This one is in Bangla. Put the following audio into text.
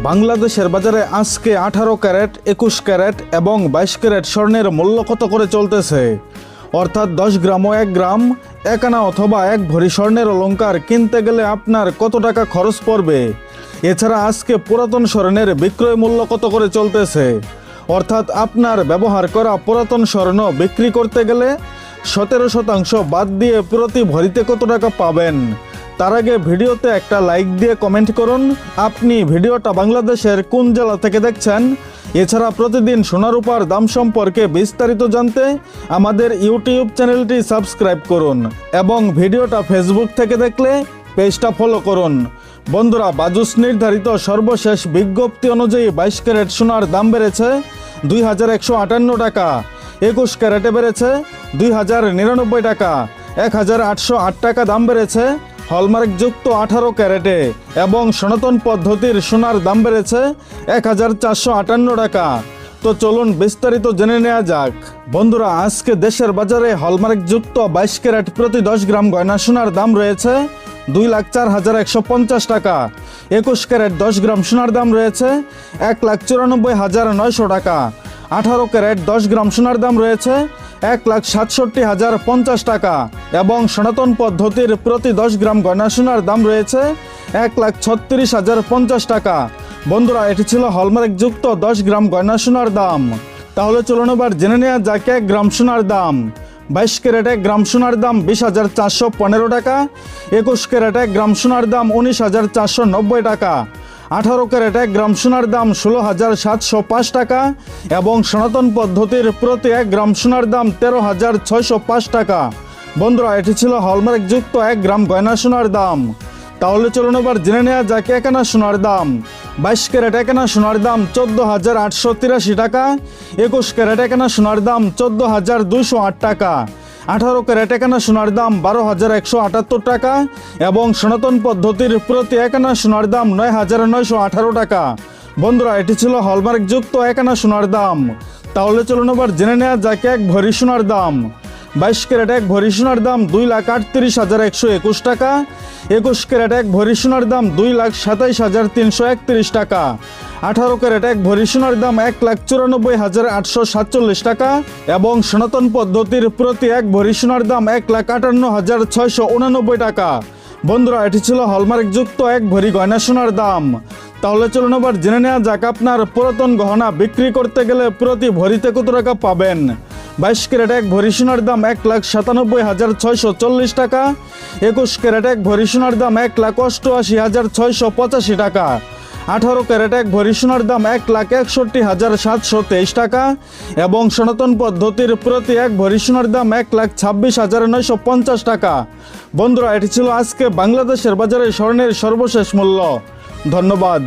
বাংলাদেশের বাজারে আজকে 18 ক্যারেট, 21 ক্যারেট এবং 22 ক্যারেট স্বর্ণের মূল্য কত করে চলতেছে, অর্থাৎ 10 গ্রাম ও 1 গ্রাম, 1 আনা অথবা 1 ভরি স্বর্ণের অলংকার কিনতে গেলে আপনার কত টাকা খরচ পড়বে। এছাড়া আজকে পুরাতন স্বর্ণের বিক্রয় মূল্য কত করে চলতেছে, অর্থাৎ আপনার ব্যবহার করা পুরাতন স্বর্ণ বিক্রি করতে গেলে 17% বাদ দিয়ে প্রতি ভরিতে কত টাকা পাবেন। তার আগে ভিডিওতে একটা লাইক দিয়ে কমেন্ট করুন আপনি ভিডিওটা বাংলাদেশের কোন জেলা থেকে দেখছেন। এছাড়া প্রতিদিন সোনা রূপার দাম সম্পর্কে বিস্তারিত জানতে আমাদের ইউটিউব চ্যানেলটি সাবস্ক্রাইব করুন এবং ভিডিওটা ফেসবুক থেকে দেখলে পেজটা ফলো করুন। বন্ধুরা, বাজুস নির্ধারিত সর্বশেষ বিজ্ঞপ্তি অনুযায়ী 22 ক্যারেট সোনার দাম বেড়েছে 2158 টাকা, 21 ক্যারেটে বেড়েছে 2099 টাকা, 1808 টাকা দাম বেড়েছে হলমার্কযুক্ত 18 ক্যারেটে এবং সনাতন পদ্ধতির সোনার দাম বেড়েছে 1458 টাকা। তো চলুন বিস্তারিত জেনে নেওয়া যাক। বন্ধুরা, আজকে দেশের বাজারে হলমার্কযুক্ত 22 ক্যারেট প্রতি 10 গ্রাম গয়না সোনার দাম রয়েছে 2,04,150 টাকা। 21 ক্যারেট 10 গ্রাম সোনার দাম রয়েছে 1,94,900 টাকা। 18 ক্যারেট 10 গ্রাম সোনার দাম রয়েছে 1,67,050 টাকা এবং সনাতন পদ্ধতির প্রতি 10 গ্রাম গয়না সোনার দাম রয়েছে 1,36,050 টাকা। বন্ধুরা, এটি ছিল হলমার্কযুক্ত 10 গ্রাম গয়না সোনার দাম। তাহলে চলুন এবার জেনে নেওয়া যাক 1 গ্রাম সোনার দাম। 22 ক্যারেট 1 গ্রাম সোনার দাম 20,415 টাকা। 21 ক্যারেট 1 গ্রাম সোনার দাম 19,490 টাকা। 18 ক্যারেট 1 গ্রাম সোনার দাম 16,705 টাকা এবং সনাতন পদ্ধতির প্রতি 1 গ্রাম সোনার দাম 13,605 টাকা। বন্ধুরা, এটি ছিল হলমার্কযুক্ত 1 গ্রাম গয়না সোনার দাম। তাহলে চলুন এবার জেনে নেওয়া যাক 1 আনা সোনার দাম। 22 ক্যারেট 1 আনা সোনার দাম 14,883 টাকা। 21 ক্যারেট 1 আনা সোনার দাম 14,208 টাকা। 18 ক্যারেট 1 আনা সোনার দাম 12,178 টাকা এবং সনাতন পদ্ধতির প্রতি 1 আনা সোনার দাম 9,918 টাকা। বন্ধুরা, এটি ছিল হলমার্কযুক্ত 1 আনা সোনার দাম। তাহলে চলুন এবার জেনে নেওয়া যাক 1 ভরি সোনার দাম। 22 ক্যারেট 1 ভরি সোনার দাম 2,38,121 টাকা। 21 ক্যারেট 1 ভরি সোনার দাম 2,27,331 টাকা। 18 ক্যারেট 1 ভরি সোনার দাম 1,94,847 টাকা এবং সনাতন পদ্ধতির প্রতি 1 ভরি সোনার দাম 1,58,689 টাকা। বন্ধুরা, এটি ছিল হলমার্কযুক্ত 1 ভরি গয়না সোনার দাম। তাহলে চলুন এবার জেনে নেওয়া যাক আপনার পুরাতন গহনা বিক্রি করতে গেলে প্রতি ভরিতে কত টাকা পাবেন। 22 ক্যারেট 1 ভরি সোনার দাম 1,97,640 টাকা। 21 ক্যারেট 1 ভরি সোনার দাম 1,88,685 টাকা। 18 ক্যারেট 1 ভরি সোনার দাম 1,61,723 টাকা এবং সনাতন পদ্ধতির প্রতি 1 ভরি সোনার দাম 1,26,950 টাকা। বন্ধুরা, এটি ছিল আজকে বাংলাদেশের বাজারে স্বর্ণের সর্বশেষ মূল্য। ধন্যবাদ।